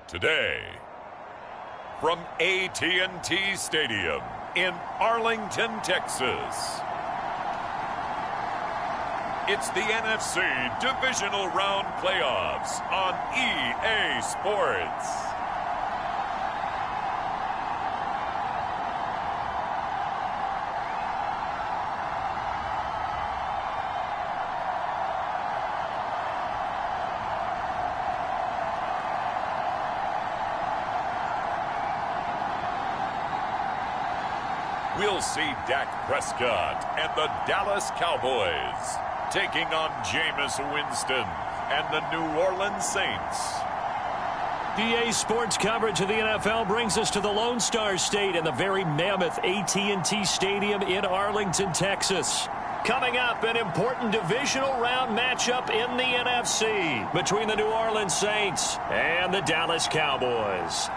Today, from AT&T Stadium in Arlington, Texas, it's the NFC Divisional Round Playoffs on EA Sports. We'll see Dak Prescott and the Dallas Cowboys taking on Jameis Winston and the New Orleans Saints. EA Sports coverage of the NFL brings us to the Lone Star State and the very mammoth AT&T Stadium in Arlington, Texas. Coming up, an important divisional round matchup in the NFC between the New Orleans Saints and the Dallas Cowboys.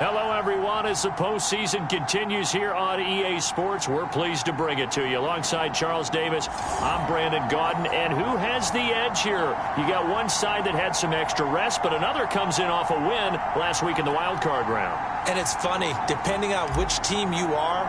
Hello, everyone. As the postseason continues here on EA Sports, we're pleased to bring it to you. Alongside Charles Davis, I'm Brandon Gaudin. And who has the edge here? You got one side that had some extra rest, but another comes in off a win last week in the wild card round. And it's funny, depending on which team you are,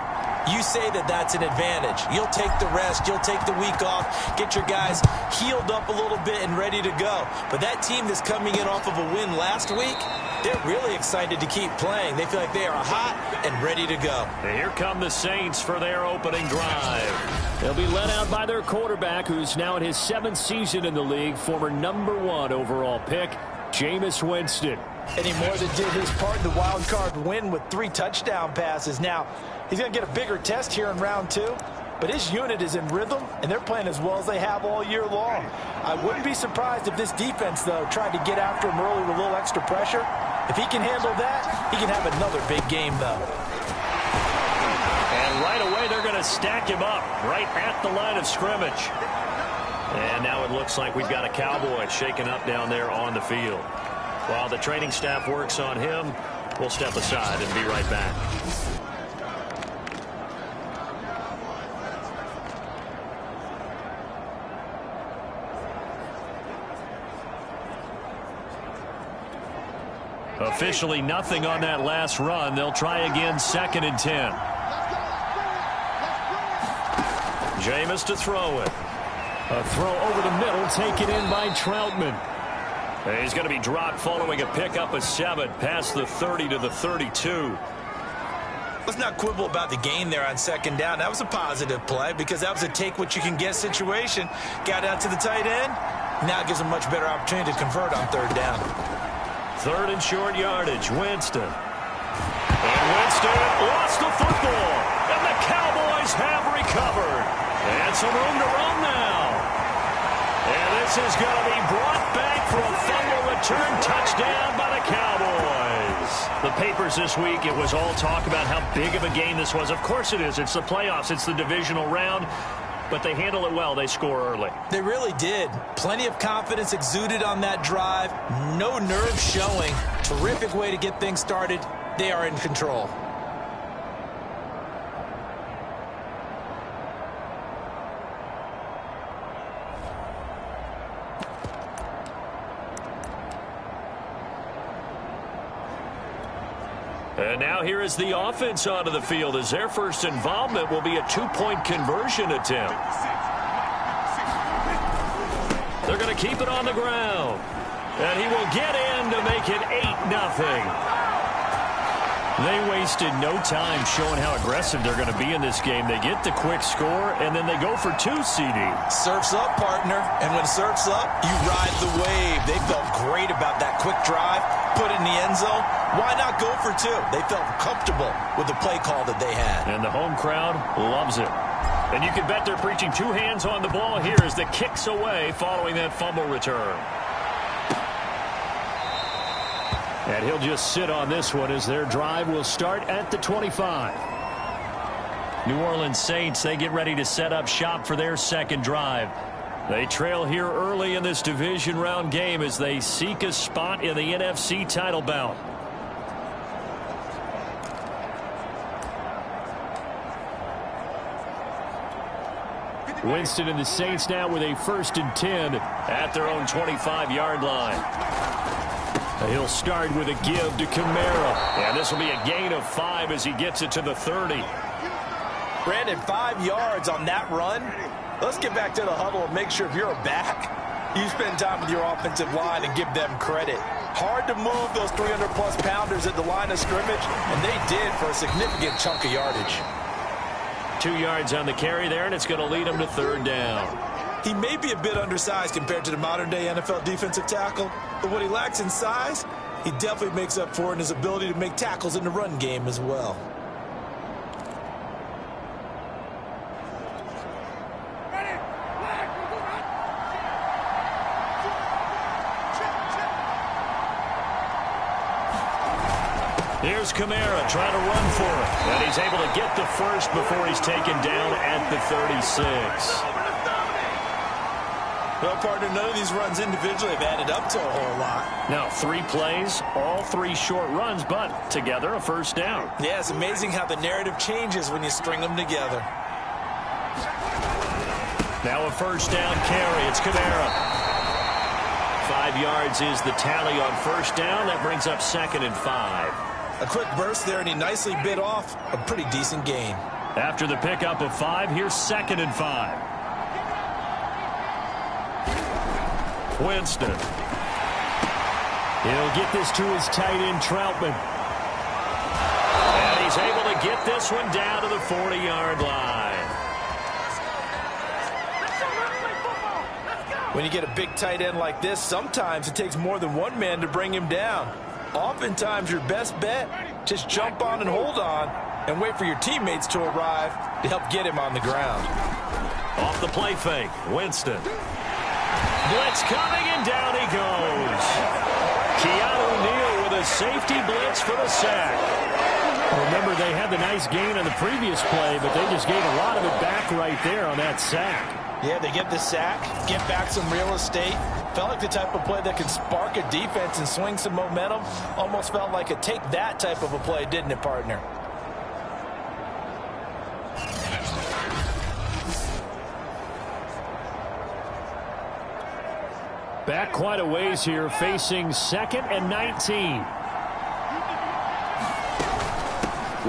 you say that that's an advantage. You'll take the rest, you'll take the week off, get your guys healed up a little bit and ready to go. But that team that's coming in off of a win last week, they're really excited to keep playing. They feel like they are hot and ready to go. And here come the Saints for their opening drive. They'll be led out by their quarterback, who's now in his 7th season in the league, former #1 overall pick, Jameis Winston. And he more than did his part in the wild card win with 3 touchdown passes. Now, he's going to get a bigger test here in round 2. But his unit is in rhythm, and they're playing as well as they have all year long. I wouldn't be surprised if this defense, though, tried to get after him early with a little extra pressure. If he can handle that, he can have another big game, though. And right away, they're going to stack him up right at the line of scrimmage. And now it looks like we've got a Cowboy shaken up down there on the field. While the training staff works on him, we'll step aside and be right back. Officially nothing on that last run. They'll try again, 2nd and 10. Jameis to throw it. A throw over the middle, taken in by Troutman. And he's going to be dropped following a pickup of 7 past the 30 to the 32. Let's not quibble about the gain there on 2nd down. That was a positive play because that was a take-what-you-can-get situation. Got out to the tight end. Now it gives him a much better opportunity to convert on 3rd down. 3rd and short yardage, Winston. And Winston lost the football. And the Cowboys have recovered. And some room to run now. And this is going to be brought back for a fumble return touchdown by the Cowboys. The papers this week, it was all talk about how big of a game this was. Of course it is. It's the playoffs. It's the divisional round. But they handle it well. They score early. They really did. Plenty of confidence exuded on that drive. No nerve showing. Terrific way to get things started. They are in control. And now here is the offense onto the field as their first involvement will be a 2-point conversion attempt. They're going to keep it on the ground. And he will get in to make it 8-0. They wasted no time showing how aggressive they're going to be in this game. They get the quick score, and then they go for 2, CD. Surf's up, partner. And when surf's up, you ride the wave. They felt great about that quick drive, put it in the end zone. Why not go for 2? They felt comfortable with the play call that they had. And the home crowd loves it. And you can bet they're preaching 2 hands on the ball here as the kick's away following that fumble return. And he'll just sit on this one as their drive will start at the 25. New Orleans Saints, they get ready to set up shop for their 2nd drive. They trail here early in this division round game as they seek a spot in the NFC title bout. Winston and the Saints now with a 1st and 10 at their own 25-yard line. He'll start with a give to Kamara. And this will be a gain of 5 as he gets it to the 30. Brandon, 5 yards on that run. Let's get back to the huddle and make sure if you're a back, you spend time with your offensive line and give them credit. Hard to move those 300-plus pounders at the line of scrimmage, and they did for a significant chunk of yardage. 2 yards on the carry there, and it's going to lead him to 3rd down. He may be a bit undersized compared to the modern-day NFL defensive tackle, but what he lacks in size, he definitely makes up for in his ability to make tackles in the run game as well. Here's Kamara trying to run for it. And he's able to get the first before he's taken down at the 36. Well, partner, none of these runs individually have added up to a whole lot. Now 3 plays, all 3 short runs, but together a 1st down. Yeah, it's amazing how the narrative changes when you string them together. Now a 1st down carry. It's Kamara. 5 yards is the tally on 1st down. That brings up 2nd and 5. A quick burst there, and he nicely bit off a pretty decent gain. After the pickup of 5, here's 2nd and 5. Winston. He'll get this to his tight end, Troutman. And he's able to get this one down to the 40-yard line. When you get a big tight end like this, sometimes it takes more than one man to bring him down. Oftentimes, your best bet, just jump on and hold on and wait for your teammates to arrive to help get him on the ground. Off the play fake, Winston. Blitz coming, and down he goes. Keanu Neal with a safety blitz for the sack. Remember, they had the nice gain on the previous play, but they just gave a lot of it back right there on that sack. Yeah, they get the sack, get back some real estate. Felt like the type of play that can spark a defense and swing some momentum. Almost felt like a take that type of a play, didn't it, partner? Back quite a ways here, facing 2nd and 19.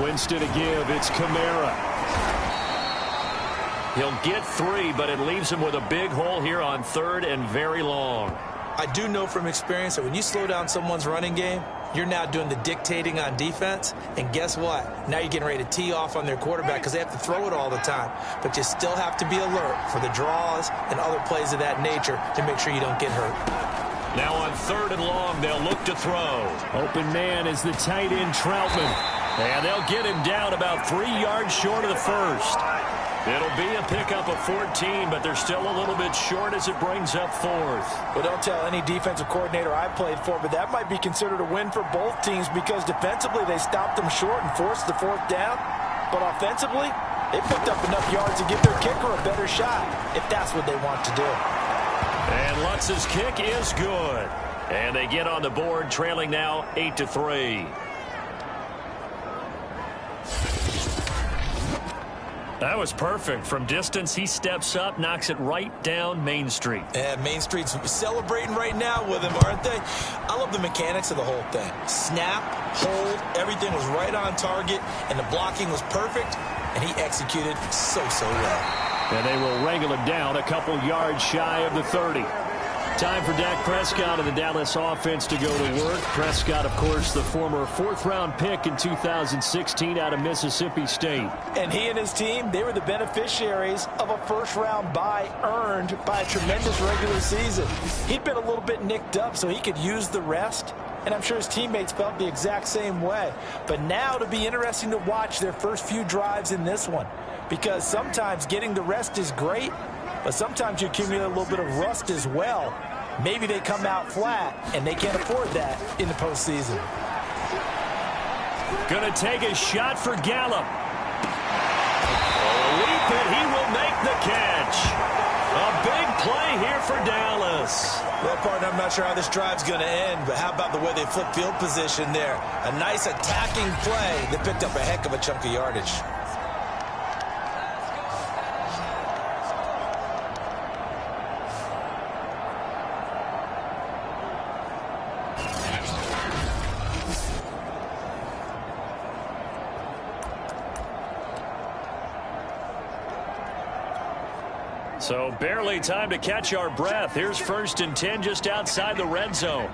Winston to give. It's Kamara. He'll get 3, but it leaves him with a big hole here on 3rd and very long. I do know from experience that when you slow down someone's running game, you're now doing the dictating on defense. And guess what? Now you're getting ready to tee off on their quarterback because they have to throw it all the time. But you still have to be alert for the draws and other plays of that nature to make sure you don't get hurt. Now on 3rd and long, they'll look to throw. Open man is the tight end, Troutman. And they'll get him down about 3 yards short of the first. It'll be a pickup of 14, but they're still a little bit short as it brings up 4th. Well, don't tell any defensive coordinator I played for, but that might be considered a win for both teams because defensively they stopped them short and forced the 4th down. But offensively, they picked up enough yards to give their kicker a better shot if that's what they want to do. And Lutz's kick is good. And they get on the board, trailing now 8-3. That was perfect. From distance, he steps up, knocks it right down Main Street. And Main Street's celebrating right now with him, aren't they? I love the mechanics of the whole thing. Snap, hold, everything was right on target, and the blocking was perfect, and he executed so well. And they will wrangle him down a couple yards shy of the 30. Time for Dak Prescott of the Dallas offense to go to work. Prescott, of course, the former 4th-round pick in 2016 out of Mississippi State. And he and his team, they were the beneficiaries of a first-round bye earned by a tremendous regular season. He'd been a little bit nicked up, so he could use the rest. And I'm sure his teammates felt the exact same way. But now it'll be interesting to watch their first few drives in this one. Because sometimes getting the rest is great, but sometimes you accumulate a little bit of rust as well. Maybe they come out flat, and they can't afford that in the postseason. Gonna take a shot for Gallup. Leap it, he will make the catch. A big play here for Dallas. Well, partner, I'm not sure how this drive's going to end, but how about the way they flip field position there? A nice attacking play that picked up a heck of a chunk of yardage. So barely time to catch our breath. Here's 1st and 10 just outside the red zone.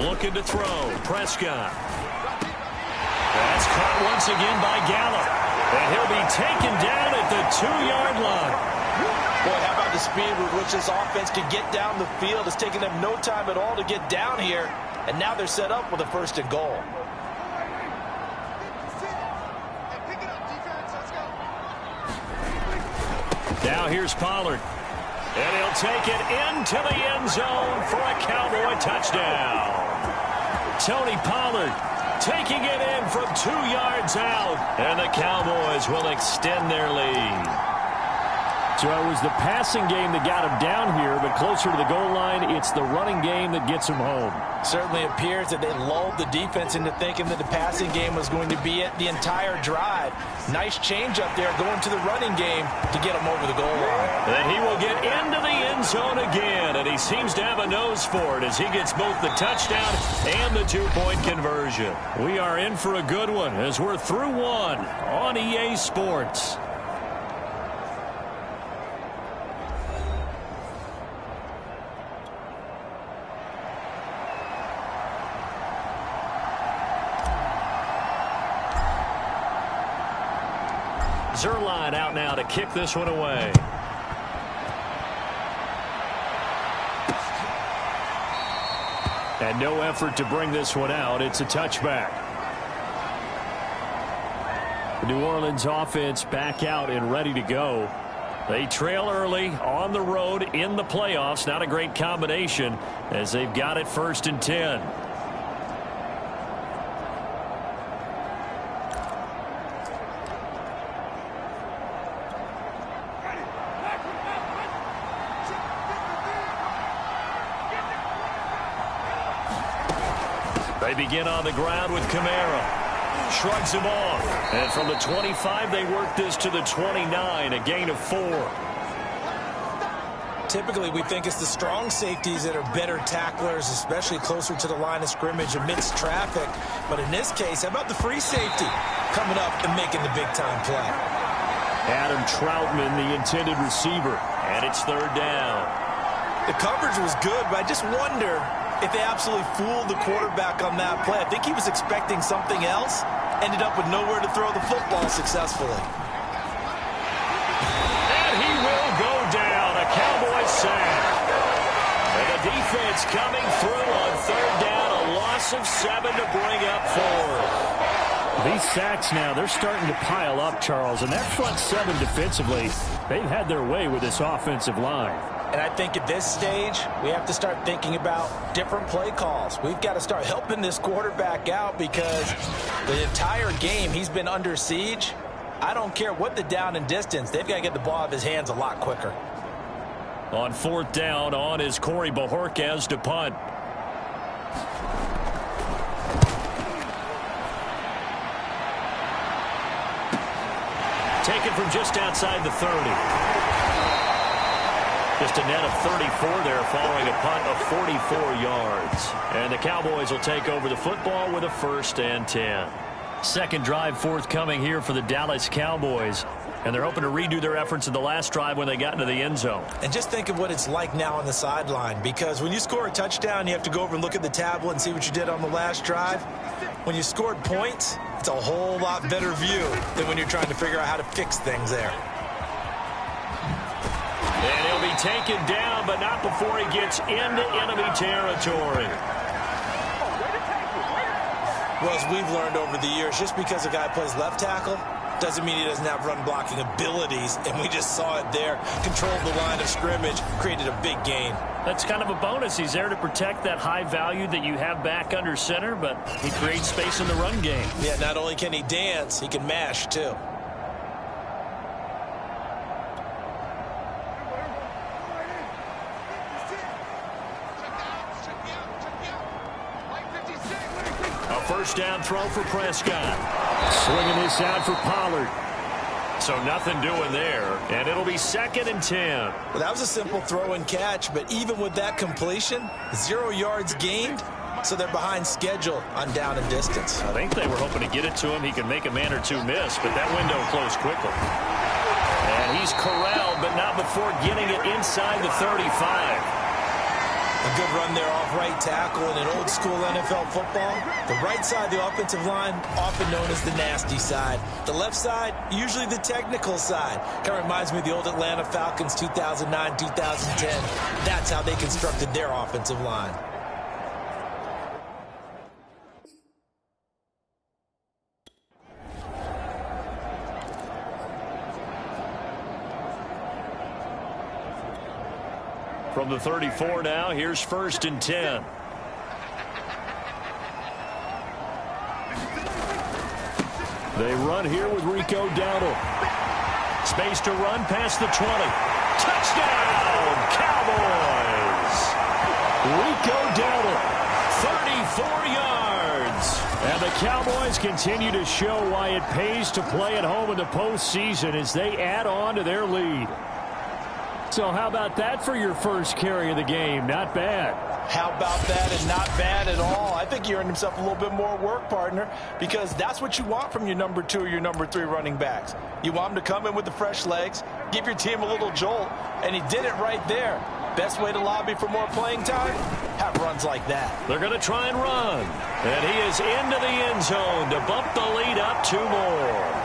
Looking to throw. Prescott. That's caught once again by Gallup. And he'll be taken down at the 2-yard line. Boy, how about the speed with which this offense can get down the field? It's taken them no time at all to get down here. And now they're set up with a 1st and goal. Now here's Pollard. And he'll take it into the end zone for a Cowboy touchdown. Tony Pollard taking it in from 2 yards out. And the Cowboys will extend their lead. So it was the passing game that got him down here, but closer to the goal line, it's the running game that gets him home. Certainly appears that they lulled the defense into thinking that the passing game was going to be it the entire drive. Nice change up there going to the running game to get him over the goal line. And he will get into the end zone again, and he seems to have a nose for it as he gets both the touchdown and the 2-point conversion. We are in for a good one as we're through one on EA Sports. Zerline out now to kick this one away. And no effort to bring this one out. It's a touchback. The New Orleans offense back out and ready to go. They trail early on the road in the playoffs. Not a great combination as they've got it 1st and 10. They begin on the ground with Kamara. Shrugs him off. And from the 25, they work this to the 29, a gain of 4. Typically, we think it's the strong safeties that are better tacklers, especially closer to the line of scrimmage amidst traffic. But in this case, how about the free safety coming up and making the big-time play? Adam Troutman, the intended receiver. And it's 3rd down. The coverage was good, but I just wonder if they absolutely fooled the quarterback on that play. I think he was expecting something else. Ended up with nowhere to throw the football successfully. And he will go down. A Cowboys sack. And the defense coming through on 3rd down. A loss of 7 to bring up 4. These sacks now, they're starting to pile up, Charles. And that front 7 defensively, they've had their way with this offensive line. And I think at this stage, we have to start thinking about different play calls. We've got to start helping this quarterback out because the entire game he's been under siege. I don't care what the down and distance. They've got to get the ball out of his hands a lot quicker. On 4th down, on is Corey Bajorquez to punt. Taken from just outside the 30. Just a net of 34 there following a punt of 44 yards. And the Cowboys will take over the football with a 1st and 10. Second drive forthcoming here for the Dallas Cowboys. And they're hoping to redo their efforts in the last drive when they got into the end zone. And just think of what it's like now on the sideline. Because when you score a touchdown, you have to go over and look at the tablet and see what you did on the last drive. When you scored points, it's a whole lot better view than when you're trying to figure out how to fix things there. And he'll be taken down, but not before he gets into enemy territory. Well, as we've learned over the years, just because a guy plays left tackle doesn't mean he doesn't have run-blocking abilities, and we just saw it there. Controlled the line of scrimmage, created a big gain. That's kind of a bonus. He's there to protect that high value that you have back under center, but he creates space in the run game. Yeah, not only can he dance, he can mash, too. First down throw for Prescott. Swinging this out for Pollard. So nothing doing there, and it'll be 2nd and 10. Well, that was a simple throw and catch, but even with that completion, 0 yards gained, so they're behind schedule on down and distance. I think they were hoping to get it to him. He could make a man or two miss, but that window closed quickly. And He's corralled, but not before getting it inside the 35. A good run there off right tackle in an old-school NFL football. The right side of the offensive line, often known as the nasty side. The left side, usually the technical side. Kind of reminds me of the old Atlanta Falcons 2009, 2010. That's how they constructed their offensive line. From the 34 now, here's 1st and 10. They run here with Rico Dowdle. Space to run past the 20. Touchdown, Cowboys! Rico Dowdle, 34 yards. And the Cowboys continue to show why it pays to play at home in the postseason as they add on to their lead. So how about that for your first carry of the game? Not bad. How about that, and not bad at all. I think he earned himself a little bit more work, partner, because that's what you want from your number 2 or your number 3 running backs. You want them to come in with the fresh legs, give your team a little jolt, and he did it right there. Best way to lobby for more playing time? Have runs like that. They're going to try and run. And he is into the end zone to bump the lead up 2 more.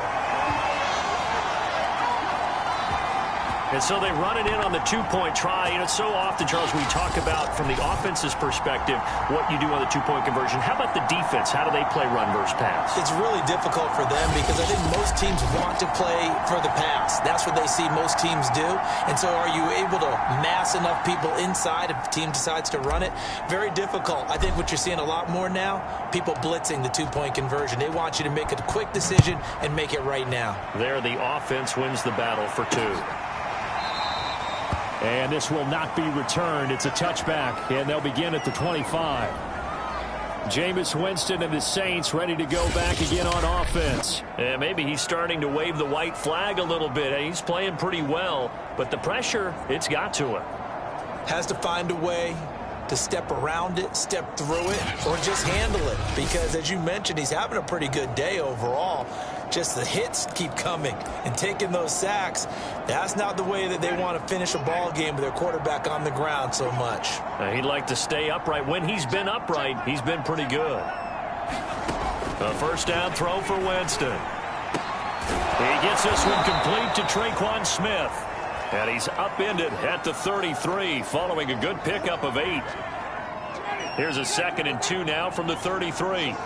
And so they run it in on the 2-point try. You know, so often, Charles, we talk about, from the offense's perspective, what you do on the 2-point conversion. How about the defense? How do they play run versus pass? It's really difficult for them because I think most teams want to play for the pass. That's what they see most teams do. And so are you able to mass enough people inside if the team decides to run it? Very difficult. I think what you're seeing a lot more now, people blitzing the 2-point conversion. They want you to make a quick decision and make it right now. There, the offense wins the battle for 2. And this will not be returned. It's a touchback, and they'll begin at the 25. Jameis Winston and the Saints ready to go back again on offense. And maybe he's starting to wave the white flag a little bit. He's playing pretty well, but the pressure, it's got to him. Has to find a way to step around it, step through it, or just handle it. Because, as you mentioned, he's having a pretty good day overall. Just the hits keep coming and taking those sacks. That's not the way that they want to finish a ball game with their quarterback on the ground so much. He'd like to stay upright. When he's been upright, he's been pretty good. A first down throw for Winston. He gets this one complete to Traquan Smith. And he's upended at the 33 following a good pickup of 8. Here's a 2nd and 2 now from the 33.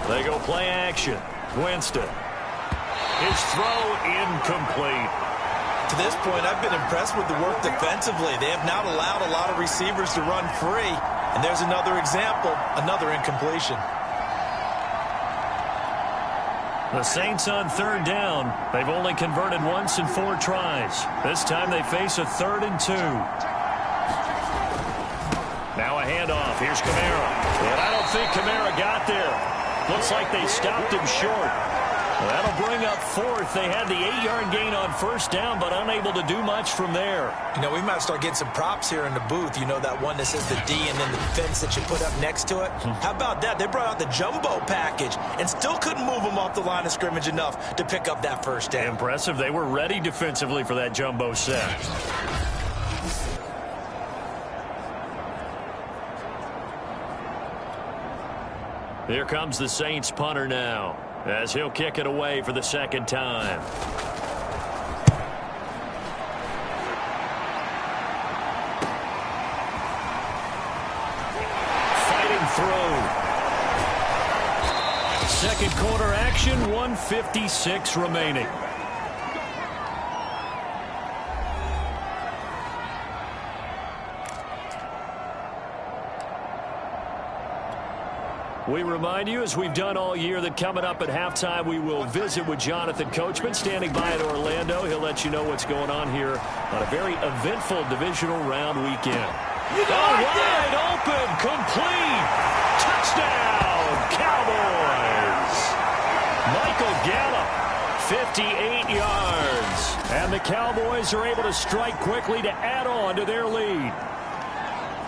They go play action. Winston. His throw incomplete. To this point, I've been impressed with the work defensively. They have not allowed a lot of receivers to run free. And there's another example, another incompletion. The Saints on 3rd down. They've only converted once in 4 tries. This time they face a 3rd and 2. Now a handoff. Here's Kamara. And I don't think Kamara got there. Looks like they stopped him short. That'll bring up 4th. They had the 8-yard gain on 1st down, but unable to do much from there. You know, we might start getting some props here in the booth. You know, that one that says the D and then the fence that you put up next to it? How about that? They brought out the jumbo package and still couldn't move them off the line of scrimmage enough to pick up that 1st down. Impressive. They were ready defensively for that jumbo set. Here comes the Saints punter now, as he'll kick it away for the 2nd time. Fighting through. 2nd quarter action, 1:56 remaining. We remind you, as we've done all year, that coming up at halftime, we will visit with Jonathan Coachman, standing by in Orlando. He'll let you know what's going on here on a very eventful divisional round weekend. Wide open, complete, touchdown, Cowboys! Michael Gallup, 58 yards. And the Cowboys are able to strike quickly to add on to their lead.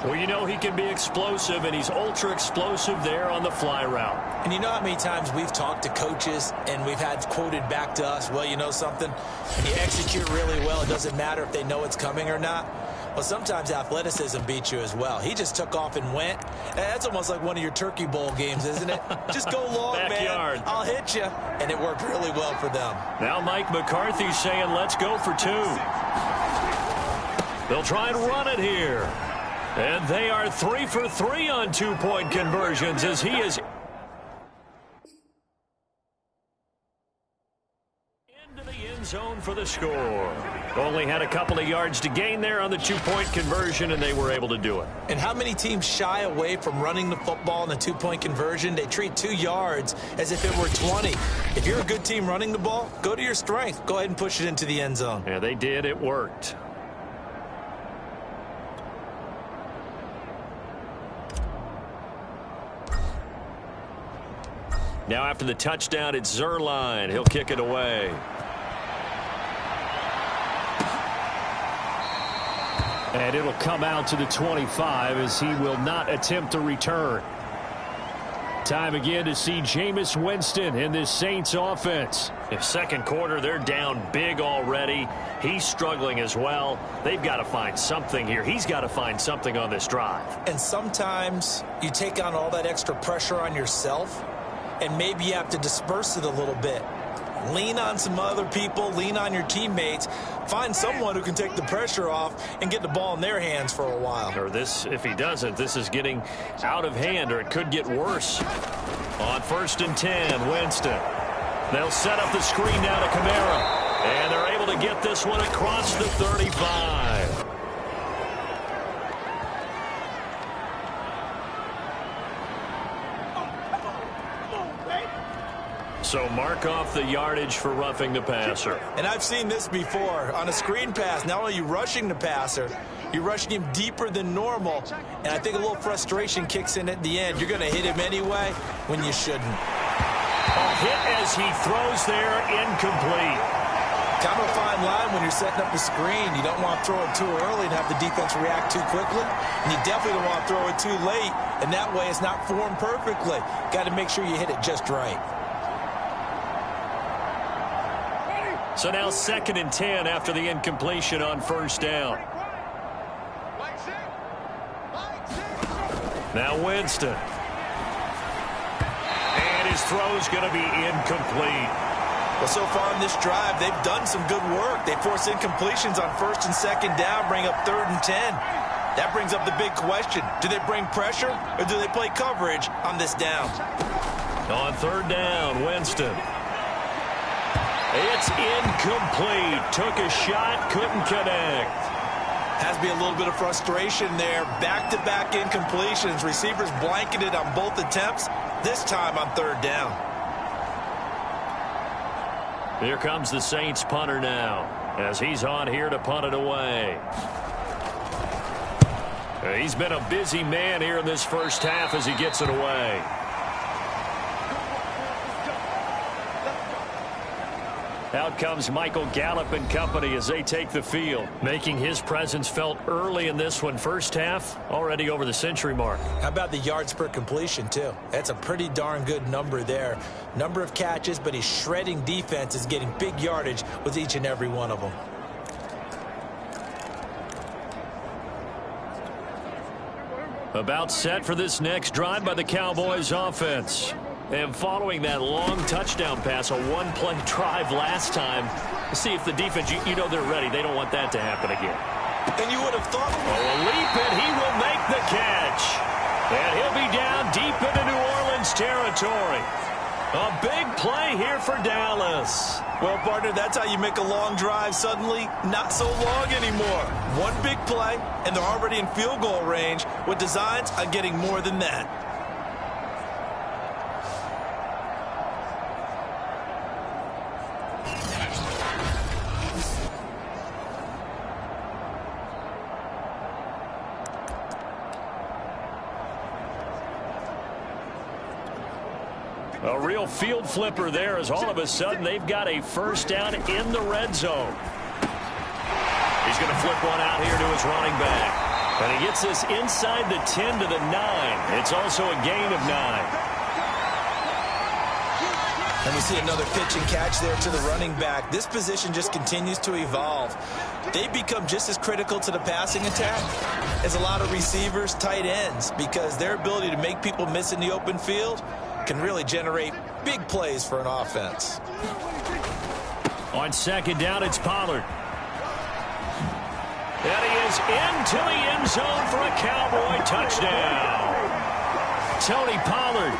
Well, you know he can be explosive, and he's ultra-explosive there on the fly route. And you know how many times we've talked to coaches and we've had quoted back to us, well, you know something? When you execute really well, it doesn't matter if they know it's coming or not. Well, sometimes athleticism beats you as well. He just took off and went. That's almost like one of your Turkey Bowl games, isn't it? Just go long, Backyard. man. I'll hit you. And it worked really well for them. Now Mike McCarthy's saying, let's go for 2. They'll try and run it here. And they are 3 for 3 on 2-point conversions as he is into the end zone for the score. Only had a couple of yards to gain there on the 2-point conversion, and they were able to do it. And how many teams shy away from running the football in a 2-point conversion? They treat 2 yards as if it were 20. If you're a good team running the ball, go to your strength. Go ahead and push it into the end zone. Yeah, they did. It worked. Now after the touchdown, it's Zerline. He'll kick it away. And it'll come out to the 25 as he will not attempt to return. Time again to see Jameis Winston in this Saints offense. If second quarter, they're down big already. He's struggling as well. They've got to find something here. He's got to find something on this drive. And sometimes you take on all that extra pressure on yourself, and maybe you have to disperse it a little bit. Lean on some other people. Lean on your teammates. Find someone who can take the pressure off and get the ball in their hands for a while. Or this, if he doesn't, this is getting out of hand, or it could get worse. On 1st and 10, Winston. They'll set up the screen down to Kamara. And they're able to get this one across the 35. So mark off the yardage for roughing the passer. And I've seen this before. On a screen pass, not only are you rushing the passer, you're rushing him deeper than normal. And I think a little frustration kicks in at the end. You're going to hit him anyway when you shouldn't. A hit as he throws there, incomplete. Kind of a fine line when you're setting up a screen. You don't want to throw it too early and have the defense react too quickly. And you definitely don't want to throw it too late. And that way it's not formed perfectly. Got to make sure you hit it just right. So now 2nd and 10 after the incompletion on 1st down. Now Winston. And his throw's going to be incomplete. Well, so far in this drive, they've done some good work. They force incompletions on 1st and 2nd down, bring up 3rd and 10. That brings up the big question. Do they bring pressure or do they play coverage on this down? On 3rd down, Winston. It's incomplete. Took a shot, couldn't connect. Has to be a little bit of frustration there. Back-to-back incompletions. Receivers blanketed on both attempts, this time on 3rd down. Here comes the Saints punter now, as he's on here to punt it away. He's been a busy man here in this first half as he gets it away. Out comes Michael Gallup and company as they take the field, making his presence felt early in this one. First half, already over the century mark. How about the yards per completion, too? That's a pretty darn good number there. Number of catches, but he's shredding defenses, getting big yardage with each and every one of them. About set for this next drive by the Cowboys offense. And following that long touchdown pass, a one-play drive last time, see if the defense, you know they're ready. They don't want that to happen again. And you would have thought... Oh, a leap, and he will make the catch. And he'll be down deep into New Orleans territory. A big play here for Dallas. Well, partner, that's how you make a long drive suddenly not so long anymore. One big play, and they're already in field goal range with designs on getting more than that. A real field flipper there as all of a sudden they've got a first down in the red zone. He's going to flip one out here to his running back. And he gets this inside the 10 to the 9. It's also a gain of 9. And we see another pitch and catch there to the running back. This position just continues to evolve. They become just as critical to the passing attack as a lot of receivers, tight ends, because their ability to make people miss in the open field can really generate big plays for an offense. On second down, it's Pollard. And he is into the end zone for a Cowboy touchdown. Tony Pollard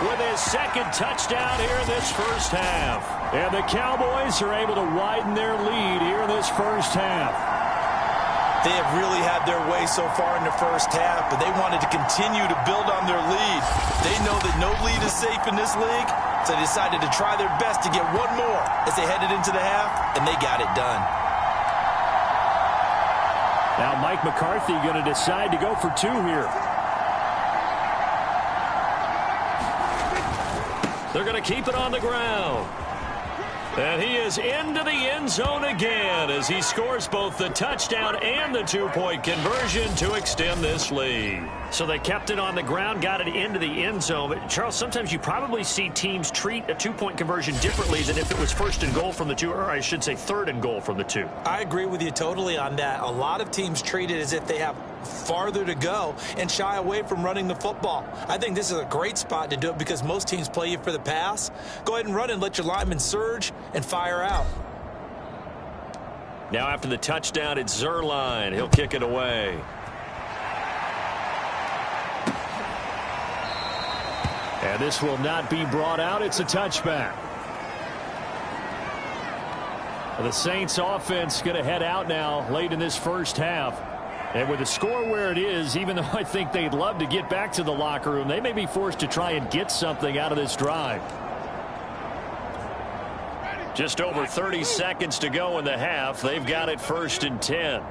with his second touchdown here in this first half. And the Cowboys are able to widen their lead here in this first half. They have really had their way so far in the first half, but they wanted to continue to build on their lead. They know that no lead is safe in this league, so they decided to try their best to get one more as they headed into the half, and they got it done. Now Mike McCarthy going to decide to go for two here. They're going to keep it on the ground. And he is into the end zone again as he scores both the touchdown and the two-point conversion to extend this lead. So they kept it on the ground, got it into the end zone. But Charles, sometimes you probably see teams treat a two-point conversion differently than if it was first and goal from the two, or I should say third and goal from the two. I agree with you totally on that. A lot of teams treat it as if they have farther to go and shy away from running the football. I think this is a great spot to do it because most teams play you for the pass. Go ahead and run and let your linemen surge and fire out. Now after the touchdown, it's Zerline. He'll kick it away. And this will not be brought out. It's a touchback. The Saints offense going to head out now late in this first half. And with the score where it is, even though I think they'd love to get back to the locker room, they may be forced to try and get something out of this drive. Just over 30 seconds to go in the half. They've got it 1st and 10.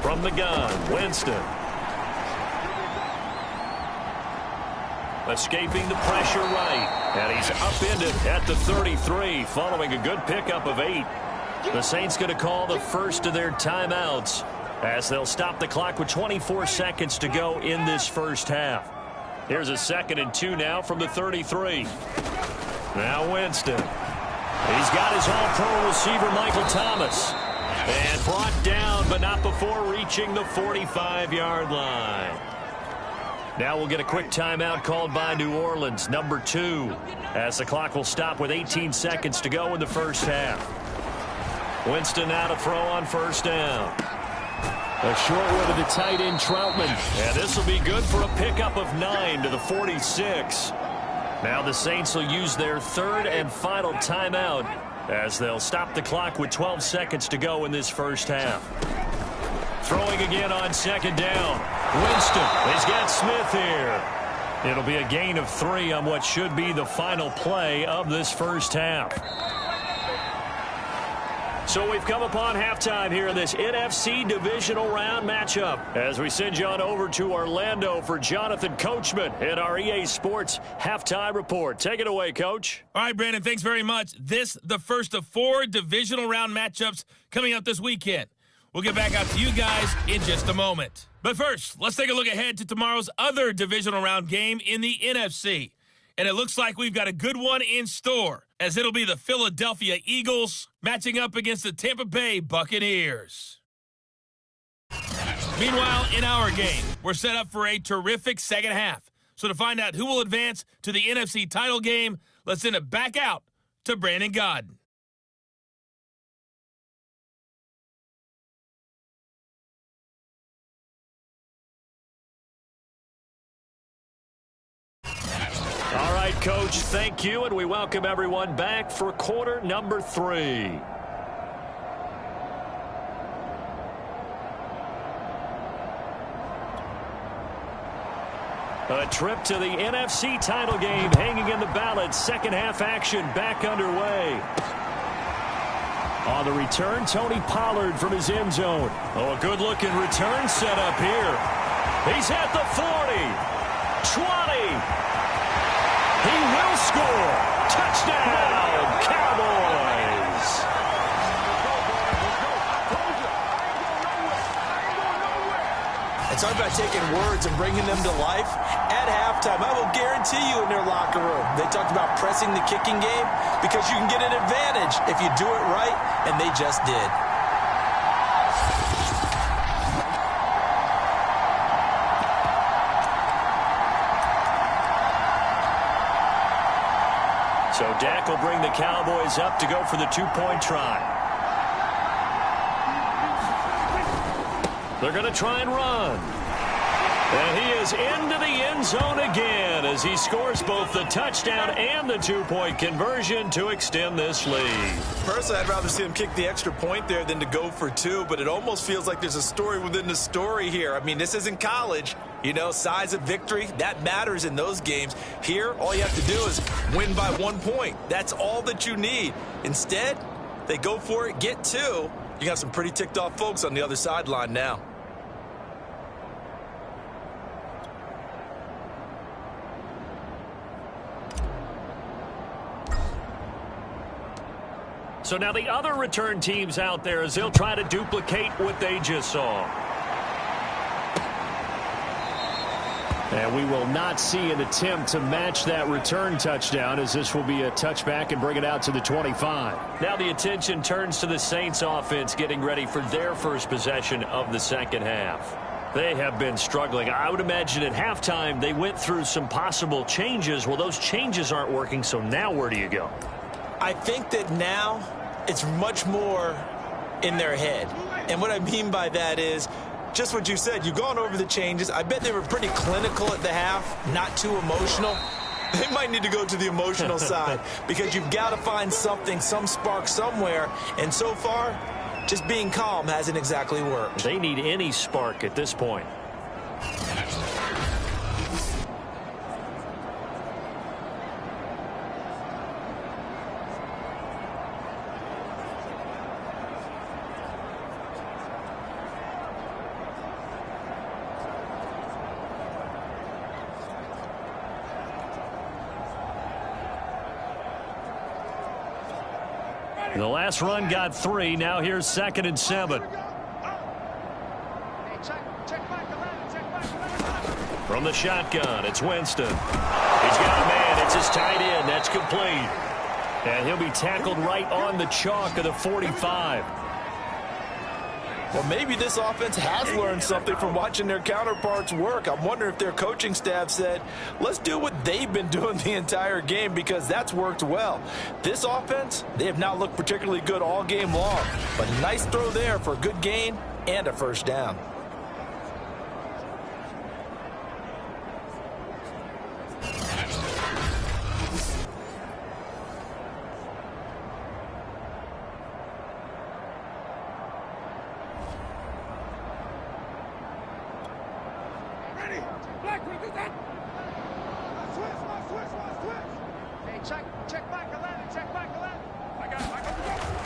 From the gun, Winston. Escaping the pressure right. And he's upended at the 33 following a good pickup of 8. The Saints going to call the first of their timeouts as they'll stop the clock with 24 seconds to go in this first half. Here's a 2nd and 2 now from the 33. Now Winston. He's got his all-pro receiver Michael Thomas. And brought down, but not before reaching the 45-yard line. Now we'll get a quick timeout called by New Orleans, number 2, as the clock will stop with 18 seconds to go in the first half. Winston now to throw on 1st down. A short one to the tight end, Troutman. And this will be good for a pickup of 9 to the 46. Now the Saints will use their 3rd and final timeout as they'll stop the clock with 12 seconds to go in this first half. Throwing again on 2nd down. Winston. He's got Smith here. It'll be a gain of 3 on what should be the final play of this first half. So we've come upon halftime here in this NFC Divisional Round matchup as we send you on over to Orlando for Jonathan Coachman in our EA Sports Halftime Report. Take it away, Coach. All right, Brandon, thanks very much. This, the first of 4 Divisional Round matchups coming up this weekend. We'll get back out to you guys in just a moment. But first, let's take a look ahead to tomorrow's other Divisional Round game in the NFC. And it looks like we've got a good one in store, as it'll be the Philadelphia Eagles matching up against the Tampa Bay Buccaneers. Meanwhile, in our game, we're set up for a terrific second half. So to find out who will advance to the NFC title game, let's send it back out to Brandon Godden. All right, Coach, thank you, and we welcome everyone back for quarter number 3. A trip to the NFC title game hanging in the balance. Second half action back underway. On the return, Tony Pollard from his end zone. Oh, a good-looking return set up here. He's at the 40, 20. He will score. Touchdown, Cowboys. talk about taking words and bringing them to life. At halftime, I will guarantee you in their locker room, they talked about pressing the kicking game because you can get an advantage if you do it right, and they just did. So Dak will bring the Cowboys up to go for the two-point try. They're going to try and run. And he is into the end zone again as he scores both the touchdown and the two-point conversion to extend this lead. Personally, I'd rather see him kick the extra point there than to go for two, but it almost feels like there's a story within the story here. I mean, this isn't college. You know, size of victory, that matters in those games. Here, all you have to do is win by 1 point. That's all that you need. Instead, they go for it, get two. You got some pretty ticked off folks on the other sideline now. So now the other return teams out there as they'll try to duplicate what they just saw. And we will not see an attempt to match that return touchdown as this will be a touchback and bring it out to the 25. Now the attention turns to the Saints offense getting ready for their first possession of the second half. They have been struggling. I would imagine at halftime they went through some possible changes. Well, those changes aren't working, so now where do you go? I think that now it's much more in their head. And what I mean by that is just what you said. You've gone over the changes. I bet they were pretty clinical at the half, not too emotional. They might need to go to the emotional side because you've got to find something, some spark somewhere. And so far, just being calm hasn't exactly worked. They need any spark at this point. The last run got 3. Now here's 2nd and 7. From the shotgun, it's Winston. He's got a man. It's his tight end. That's complete. And he'll be tackled right on the chalk of the 45. Well, maybe this offense has learned something from watching their counterparts work. I'm wondering if their coaching staff said, let's do what they've been doing the entire game because that's worked well. This offense, they have not looked particularly good all game long. But a nice throw there for a good gain and a first down.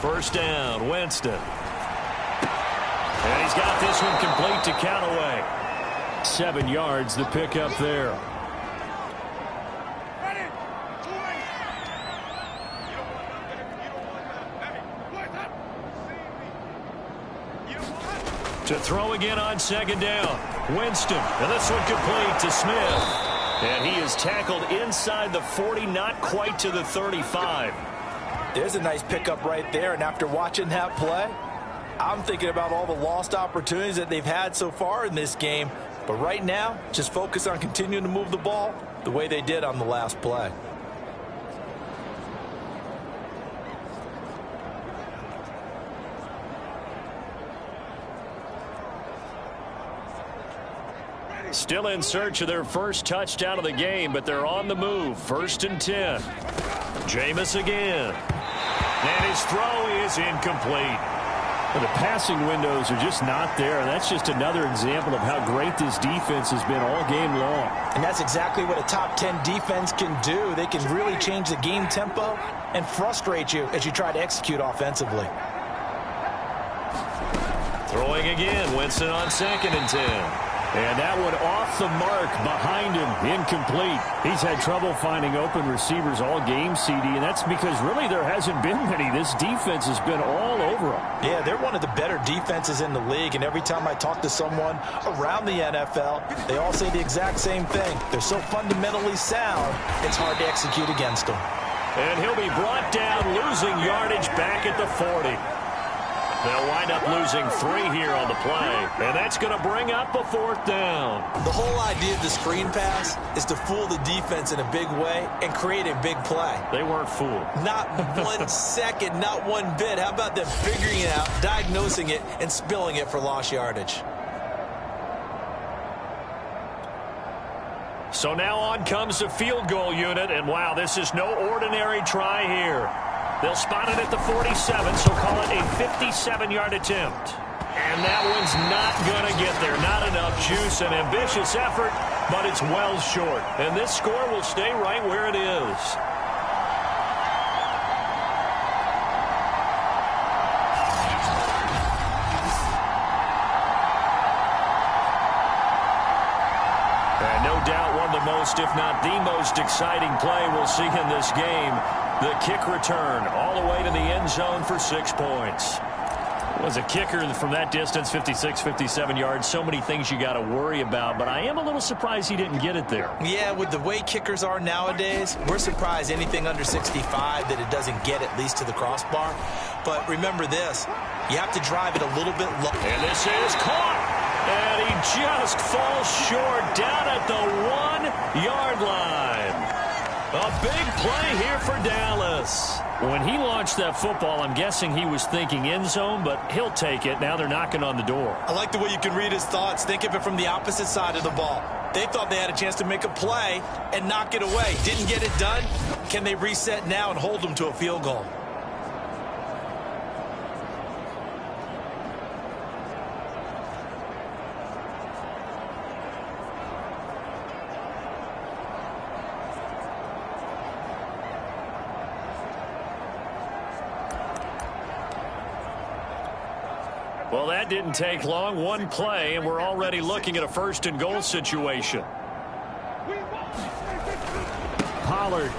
First down, Winston. And he's got this one complete to Callaway. 7 yards, the pickup there. To throw again on 2nd down. Winston, and this one complete to Smith. And he is tackled inside the 40, not quite to the 35. There's a nice pickup right there, and after watching that play, I'm thinking about all the lost opportunities that they've had so far in this game. But right now, just focus on continuing to move the ball the way they did on the last play. Still in search of their first touchdown of the game, but they're on the move. 1st and 10. Jameis again. And his throw is incomplete. Well, the passing windows are just not there, and that's just another example of how great this defense has been all game long. And that's exactly what a top 10 defense can do. They can really change the game tempo and frustrate you as you try to execute offensively. Throwing again, Winston on 2nd and 10. And that one off the mark behind him, incomplete. He's had trouble finding open receivers all game, CD, and that's because really there hasn't been many. This defense has been all over them. Yeah, they're one of the better defenses in the league, and every time I talk to someone around the NFL, they all say the exact same thing. They're so fundamentally sound, it's hard to execute against them. And he'll be brought down, losing yardage back at the 40. They'll wind up losing 3 here on the play, and that's going to bring up a 4th down. The whole idea of the screen pass is to fool the defense in a big way and create a big play. They weren't fooled. Not 1 second, not 1 bit. How about them figuring it out, diagnosing it, and spilling it for lost yardage? So now on comes the field goal unit, and wow, this is no ordinary try here. They'll spot it at the 47, so call it a 57-yard attempt. And that one's not going to get there. Not enough juice, an ambitious effort, but it's well short. And this score will stay right where it is. And no doubt one of the most, if not the most exciting play we'll see in this game. The kick return all the way to the end zone for 6 points. Was a kicker from that distance, 56, 57 yards. So many things you got to worry about, but I am a little surprised he didn't get it there. Yeah, with the way kickers are nowadays, we're surprised anything under 65 that it doesn't get at least to the crossbar. But remember this, you have to drive it a little bit low. And this is caught. And he just falls short down at the 1-yard line. A big play here for Dallas. When he launched that football, I'm guessing he was thinking end zone, but he'll take it. Now they're knocking on the door. I like the way you can read his thoughts. Think of it from the opposite side of the ball. They thought they had a chance to make a play and knock it away. Didn't get it done. Can they reset now and hold them to a field goal? Well, that didn't take long. 1 play, and we're already looking at a 1st and goal situation. Pollard.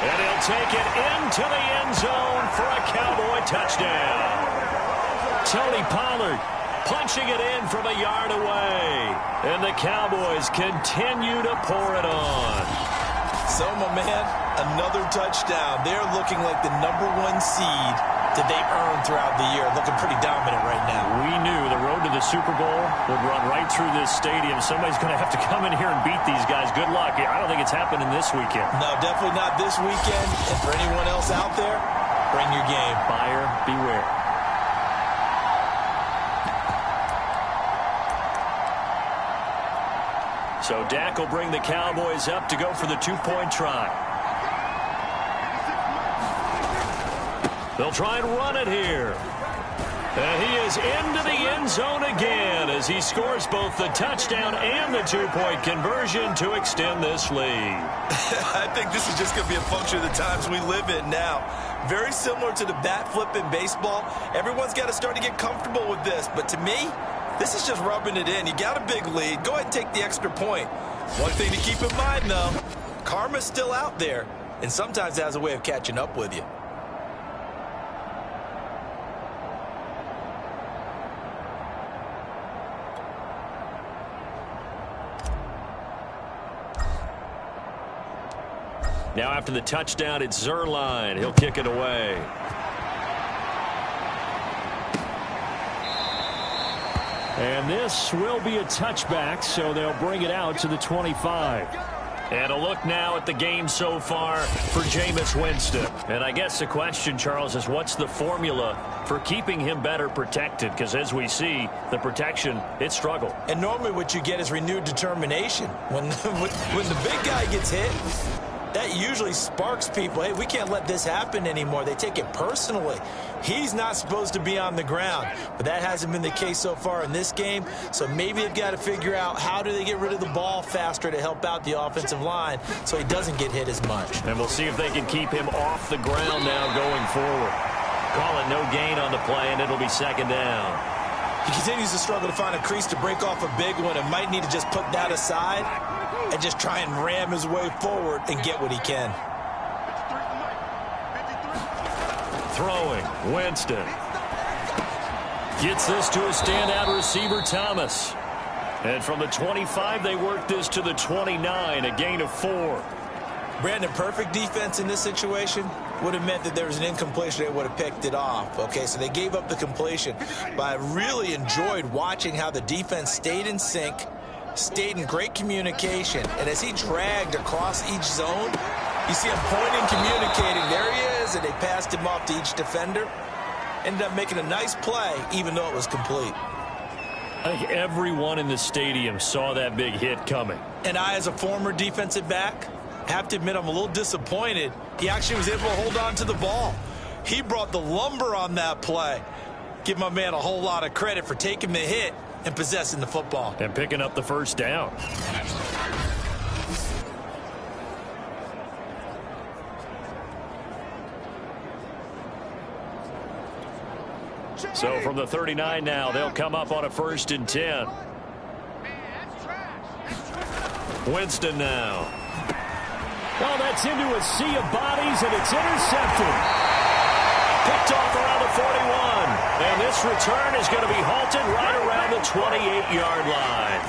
And he'll take it into the end zone for a Cowboy touchdown. Tony Pollard punching it in from a yard away. And the Cowboys continue to pour it on. So, my man, another touchdown. They're looking like the #1 seed that they earned throughout the year. Looking pretty dominant right now. We knew the road to the Super Bowl would run right through this stadium. Somebody's going to have to come in here and beat these guys. Good luck. I don't think it's happening this weekend. No, definitely not this weekend. And for anyone else out there, bring your game. Buyer beware. So Dak will bring the Cowboys up to go for the 2-point try. They'll try and run it here. And he is into the end zone again as he scores both the touchdown and the 2-point conversion to extend this lead. I think this is just going to be a function of the times we live in now. Very similar to the bat flip in baseball. Everyone's got to start to get comfortable with this. But to me, this is just rubbing it in. You got a big lead. Go ahead and take the extra point. One thing to keep in mind, though, karma's still out there. And sometimes it has a way of catching up with you. Now after the touchdown, it's Zerline. He'll kick it away. And this will be a touchback, so they'll bring it out to the 25. And a look now at the game so far for Jameis Winston. And I guess the question, Charles, is what's the formula for keeping him better protected? Because as we see, the protection, it struggled. And normally what you get is renewed determination. When the big guy gets hit, that usually sparks people. Hey, we can't let this happen anymore. They take it personally. He's not supposed to be on the ground, but that hasn't been the case so far in this game. So maybe they've got to figure out how do they get rid of the ball faster to help out the offensive line so he doesn't get hit as much. And we'll see if they can keep him off the ground now going forward. Call it no gain on the play, and it'll be 2nd down. He continues to struggle to find a crease to break off a big one and might need to just put that aside and just try and ram his way forward and get what he can. Throwing, Winston. Gets this to a standout receiver, Thomas. And from the 25, they work this to the 29, a gain of 4. Brandon, perfect defense in this situation would have meant that there was an incompletion. They would have picked it off. Okay, so they gave up the completion. But I really enjoyed watching how the defense stayed in sync, stayed in great communication. And as he dragged across each zone, you see him pointing, communicating. There he is, and they passed him off to each defender. Ended up making a nice play, even though it was complete. I think everyone in the stadium saw that big hit coming. And I, as a former defensive back, have to admit I'm a little disappointed. He actually was able to hold on to the ball. He brought the lumber on that play. Give my man a whole lot of credit for taking the hit and possessing the football. And picking up the first down. So from the 39 now, they'll come up on a 1st and 10. Winston now. Oh, that's into a sea of bodies, and it's intercepted. Picked off around the 41. And this return is going to be halted right around the 28-yard line.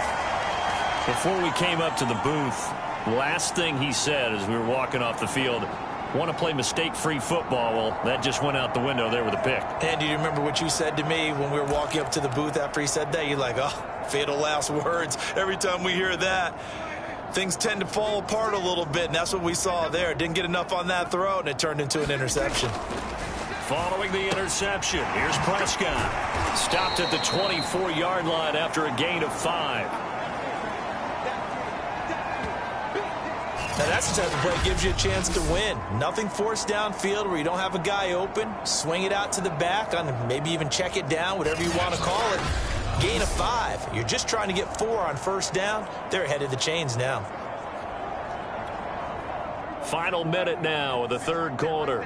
Before we came up to the booth, last thing he said as we were walking off the field, want to play mistake-free football. Well, that just went out the window there with a pick. And do you remember what you said to me when we were walking up to the booth after he said that? You're like, oh, fatal last words. Every time we hear that, things tend to fall apart a little bit, and that's what we saw there. Didn't get enough on that throw, and it turned into an interception. Following the interception, here's Prescott. Stopped at the 24-yard line after a gain of 5. Now, that's the type of play that gives you a chance to win. Nothing forced downfield where you don't have a guy open. Swing it out to the back, on maybe even check it down, whatever you want to call it. Gain of 5. You're just trying to get 4 on 1st down. They're ahead of the chains now. Final minute now of the 3rd quarter.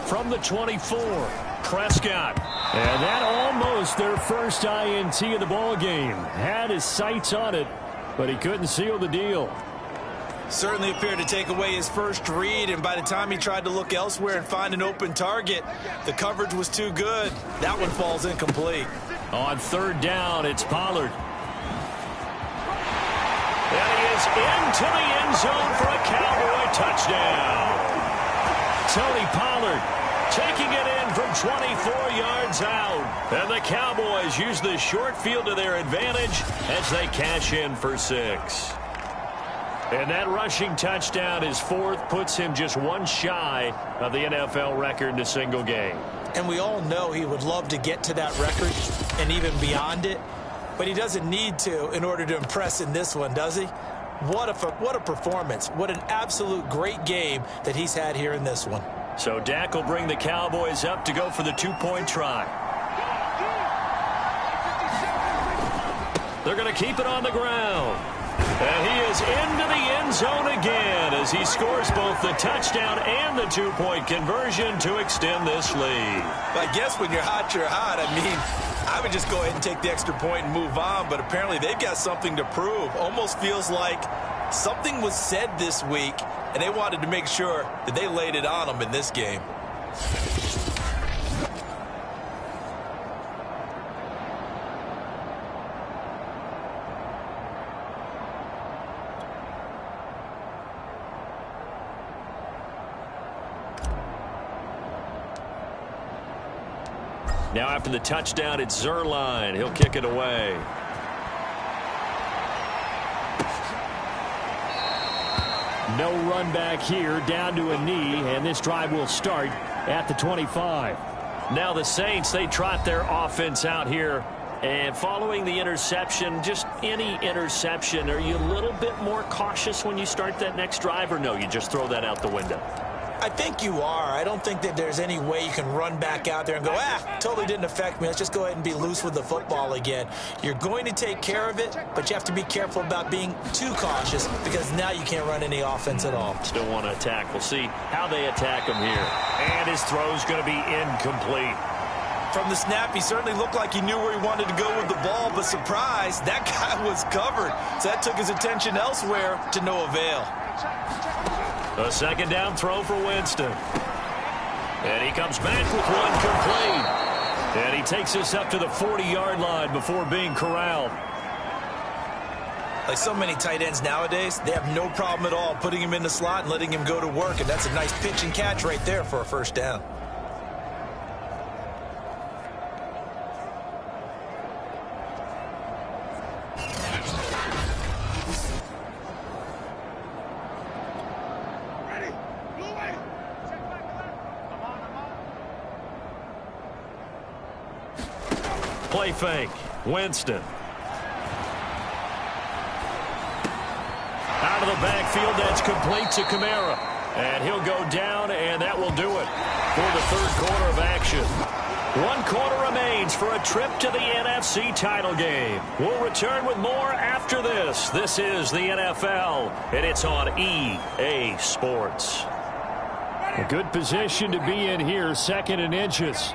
From the 24, Prescott. And that almost their first INT of the ball game. Had his sights on it, but he couldn't seal the deal. Certainly appeared to take away his first read, and by the time he tried to look elsewhere and find an open target, the coverage was too good. That one falls incomplete. On 3rd down, it's Pollard. And he is into the end zone for a Cowboy touchdown. Tony Pollard taking it in from 24 yards out. And the Cowboys use the short field to their advantage as they cash in for 6. And that rushing touchdown, his 4th, puts him just 1 shy of the NFL record in a single game. And we all know he would love to get to that record and even beyond it, but he doesn't need to in order to impress in this one, does he? What a performance. What an absolute great game that he's had here in this one. So Dak will bring the Cowboys up to go for the 2-point try. They're going to keep it on the ground. And he is into the end zone again as he scores both the touchdown and the 2-point conversion to extend this lead. I guess when you're hot, you're hot. I mean, I would just go ahead and take the extra point and move on, but apparently they've got something to prove. Almost feels like something was said this week, and they wanted to make sure that they laid it on them in this game. Now after the touchdown, it's Zerline. He'll kick it away. No run back here, down to a knee, and this drive will start at the 25. Now the Saints, they trot their offense out here. And following the interception, just any interception, are you a little bit more cautious when you start that next drive, or no, you just throw that out the window? I think you are. I don't think that there's any way you can run back out there and go, totally didn't affect me. Let's just go ahead and be loose with the football again. You're going to take care of it, but you have to be careful about being too cautious because now you can't run any offense at all. Still want to attack. We'll see how they attack him here. And his throw's going to be incomplete. From the snap, he certainly looked like he knew where he wanted to go with the ball, but surprise, that guy was covered. So that took his attention elsewhere to no avail. A second down throw for Winston. And he comes back with one complete. And he takes us up to the 40-yard line before being corralled. Like so many tight ends nowadays, they have no problem at all putting him in the slot and letting him go to work. And that's a nice pitch and catch right there for a first down. Play fake. Winston. Out of the backfield, that's complete to Kamara. And he'll go down, and that will do it for the third quarter of action. 1 quarter remains for a trip to the NFC title game. We'll return with more after this. This is the NFL, and it's on EA Sports. A good position to be in here, 2nd and inches.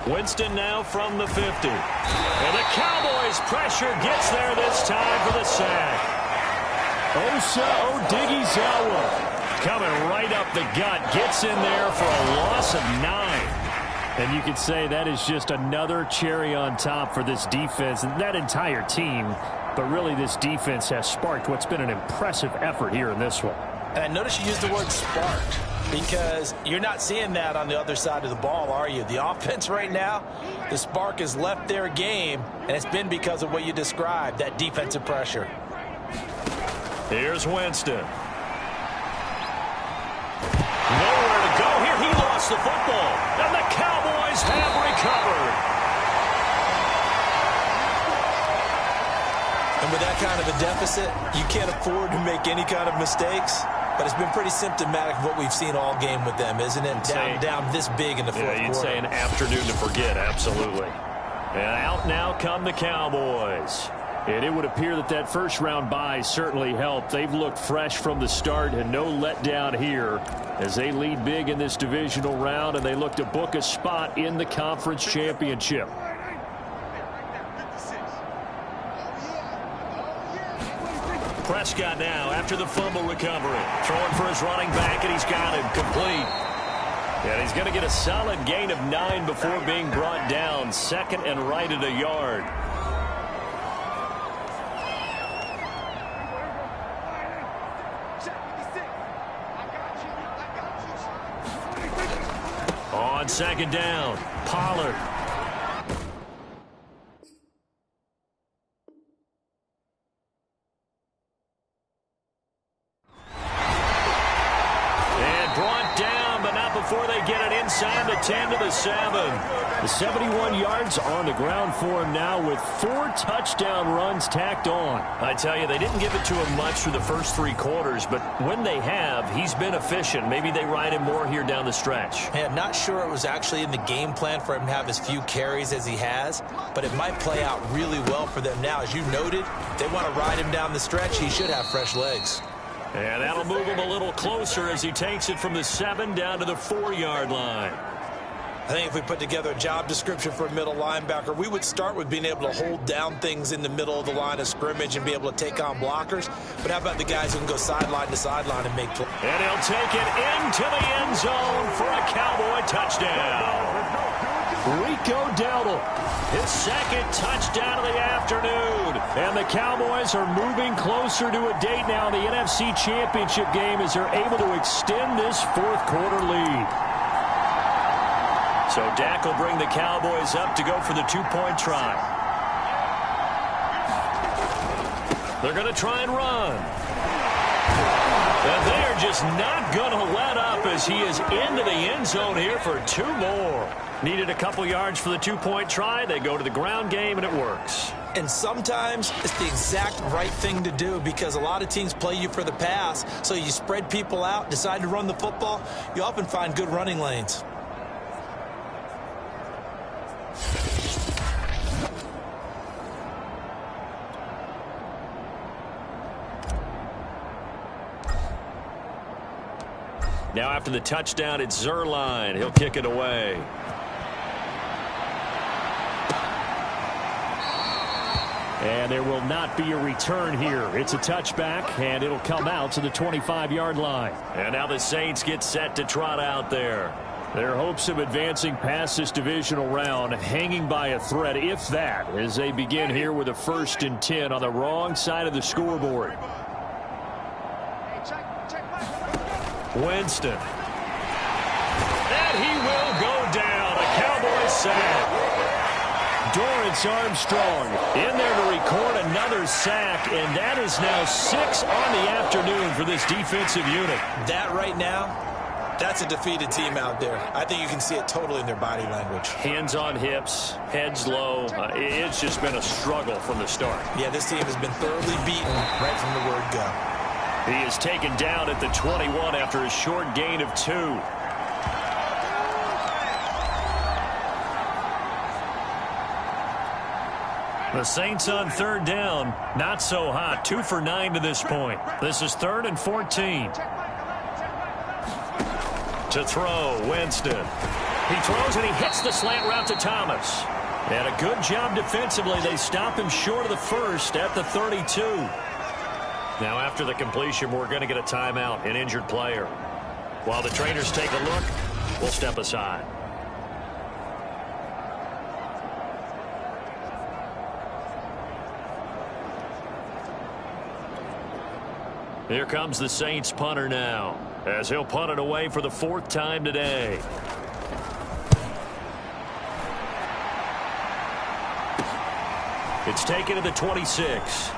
Winston now from the 50. And the Cowboys pressure gets there this time for the sack. Osa Odighizuwa coming right up the gut. Gets in there for a loss of 9. And you could say that is just another cherry on top for this defense and that entire team. But really, this defense has sparked what's been an impressive effort here in this one. And I noticed you used the word sparked because you're not seeing that on the other side of the ball, are you? The offense right now, the spark has left their game, and it's been because of what you described, that defensive pressure. Here's Winston. Nowhere to go here. He lost the football, and the Cowboys have recovered. And with that kind of a deficit, you can't afford to make any kind of mistakes. But it's been pretty symptomatic of what we've seen all game with them, isn't it? Down this big in the fourth quarter. You'd say an afternoon to forget, absolutely. And out now come the Cowboys. And it would appear that that first-round bye certainly helped. They've looked fresh from the start and no letdown here as they lead big in this divisional round, and they look to book a spot in the conference championship. Prescott now after the fumble recovery. Throwing for his running back, and he's got him complete. And he's going to get a solid gain of 9 before being brought down. 2nd and right at a yard. On 2nd down, Pollard. Before they get it inside the 10 to the 7. The 71 yards on the ground for him now with 4 touchdown runs tacked on. I tell you, they didn't give it to him much through the first 3 quarters, but when they have, he's been efficient. Maybe they ride him more here down the stretch. Hey, I'm not sure it was actually in the game plan for him to have as few carries as he has, but it might play out really well for them now. As you noted, if they want to ride him down the stretch, he should have fresh legs. And that'll move him a little closer as he takes it from the 7 down to the 4-yard line. I think if we put together a job description for a middle linebacker, we would start with being able to hold down things in the middle of the line of scrimmage and be able to take on blockers. But how about the guys who can go sideline to sideline and make plays? And he'll take it into the end zone for a Cowboy touchdown. Rico Dowdle, his 2nd touchdown of the afternoon. And the Cowboys are moving closer to a date now in the NFC Championship game as they're able to extend this 4th quarter lead. So Dak will bring the Cowboys up to go for the 2-point try. They're going to try and run. And they are just not going to let up as he is into the end zone here for 2 more. Needed a couple yards for the 2-point try. They go to the ground game, and it works. And sometimes it's the exact right thing to do because a lot of teams play you for the pass. So you spread people out, decide to run the football. You often find good running lanes. Now after the touchdown, it's Zerline. He'll kick it away. And there will not be a return here. It's a touchback, and it'll come out to the 25-yard line. And now the Saints get set to trot out there. Their hopes of advancing past this divisional round hanging by a thread, if that, as they begin here with a 1st and 10 on the wrong side of the scoreboard. Winston. And he will go down. A Cowboys sack. Dorrance Armstrong in there to record another sack, and that is now 6 on the afternoon for this defensive unit. That right now, that's a defeated team out there. I think you can see it totally in their body language. Hands on hips, heads low. It's just been a struggle from the start. Yeah, this team has been thoroughly beaten right from the word go. He is taken down at the 21 after a short gain of 2. The Saints on 3rd down, not so hot. 2 for 9 to this point. This is 3rd and 14. To throw, Winston. He throws and he hits the slant route to Thomas. And a good job defensively. They stop him short of the 1st at the 32. Now after the completion, we're going to get a timeout, an injured player. While the trainers take a look, we'll step aside. Here comes the Saints punter now, as he'll punt it away for the 4th time today. It's taken to the 26.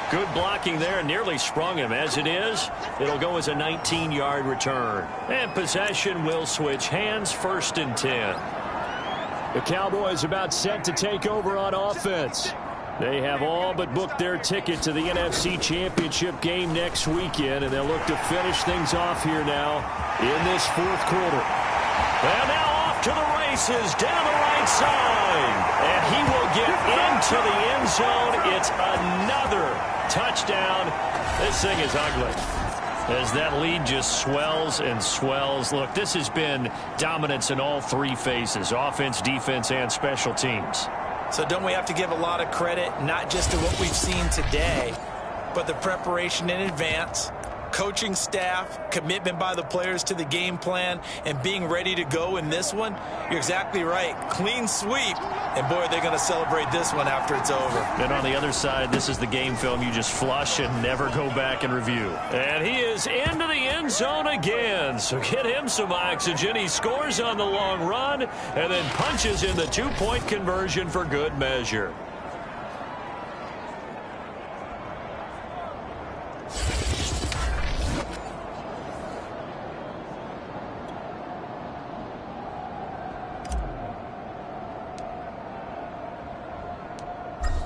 Good blocking there, nearly sprung him. As it is, it'll go as a 19-yard return. And possession will switch hands, 1st and 10. The Cowboys about set to take over on offense. They have all but booked their ticket to the NFC Championship game next weekend, and they'll look to finish things off here now in this 4th quarter. And now off to the races down the right side. And he will get into the end zone. It's another touchdown. This thing is ugly as that lead just swells and swells. Look, this has been dominance in all 3 phases, offense, defense, and special teams. So don't we have to give a lot of credit, not just to what we've seen today, but the preparation in advance, coaching staff, commitment by the players to the game plan, and being ready to go in this one? You're exactly right. Clean sweep. And, boy, they're going to celebrate this one after it's over. And on the other side, this is the game film you just flush and never go back and review. And he is into the end zone again. So get him some oxygen. He scores on the long run and then punches in the 2-point conversion for good measure.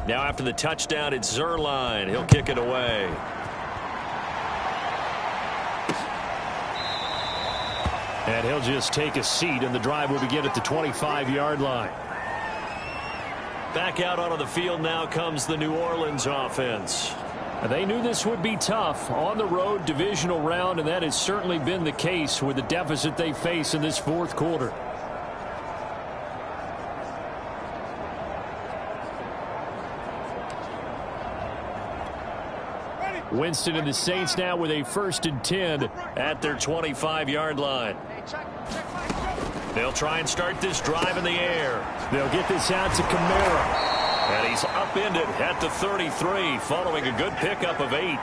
Now after the touchdown, it's Zerline. He'll kick it away. And he'll just take a seat, and the drive will begin at the 25-yard line. Back out onto the field now comes the New Orleans offense. They knew this would be tough on the road divisional round, and that has certainly been the case with the deficit they face in this 4th quarter. Winston and the Saints now with a 1st and 10 at their 25-yard line. They'll try and start this drive in the air. They'll get this out to Kamara. And he's upended at the 33 following a good pickup of 8.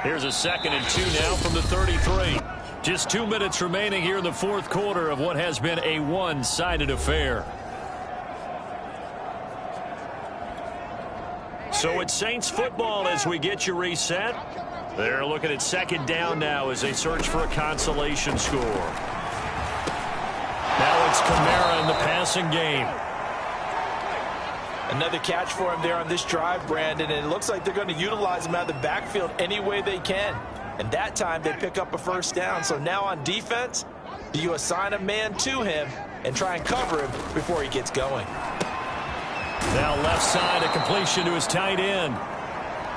Here's a 2nd and 2 now from the 33. Just 2 minutes remaining here in the 4th quarter of what has been a one-sided affair. So it's Saints football as we get you reset. They're looking at 2nd down now as they search for a consolation score. Now it's It's Kamara in the passing game. Another catch for him there on this drive, Brandon, and it looks like they're going to utilize him out of the backfield any way they can. And that time they pick up a first down. So now on defense, do you assign a man to him and try and cover him before he gets going? Now left side, a completion to his tight end.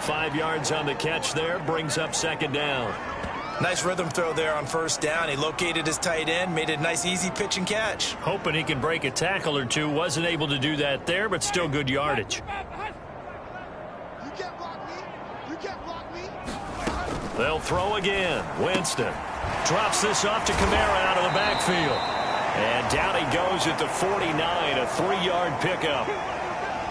5 yards on the catch there, brings up second down. Nice rhythm throw there on first down. He located his tight end, made it a nice easy pitch and catch. Hoping he can break a tackle or two. Wasn't able to do that there, but still good yardage. You can't block me. You can't block me. They'll throw again. Winston drops this off to Kamara out of the backfield. And down he goes at the 49, a 3-yard pickup.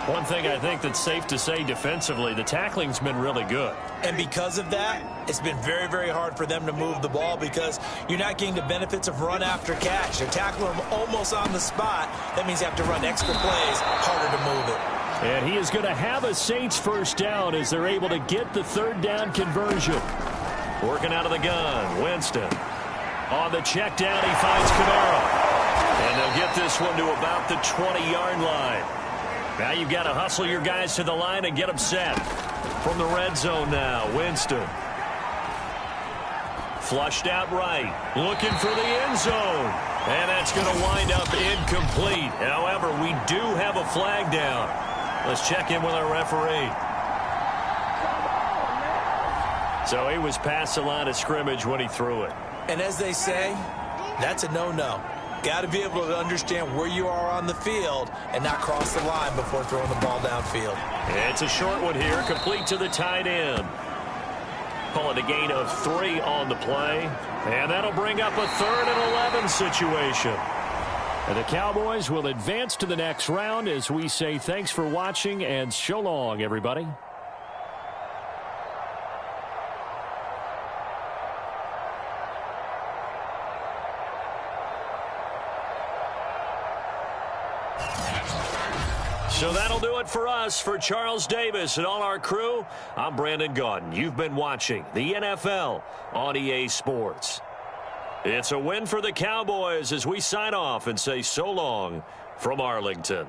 One thing I think that's safe to say defensively, the tackling's been really good. And because of that, it's been very, very hard for them to move the ball because you're not getting the benefits of run after catch. They're tackling them almost on the spot. That means you have to run extra plays, harder to move it. And he is going to have a Saints first down as they're able to get the third down conversion. Working out of the gun, Winston. On the check down, he finds Kamara. And they'll get this one to about the 20-yard line. Now you've got to hustle your guys to the line and get them set. From the red zone now, Winston. Flushed out right. Looking for the end zone. And that's going to wind up incomplete. However, we do have a flag down. Let's check in with our referee. So he was past the line of scrimmage when he threw it. And as they say, that's a no-no. Got to be able to understand where you are on the field and not cross the line before throwing the ball downfield. It's a short one here, complete to the tight end. Call it a gain of 3 on the play. And that'll bring up a 3rd and 11 situation. And the Cowboys will advance to the next round as we say thanks for watching and so long, everybody. So that'll do it for us. For Charles Davis and all our crew, I'm Brandon Gaudin. You've been watching the NFL on EA Sports. It's a win for the Cowboys as we sign off and say so long from Arlington.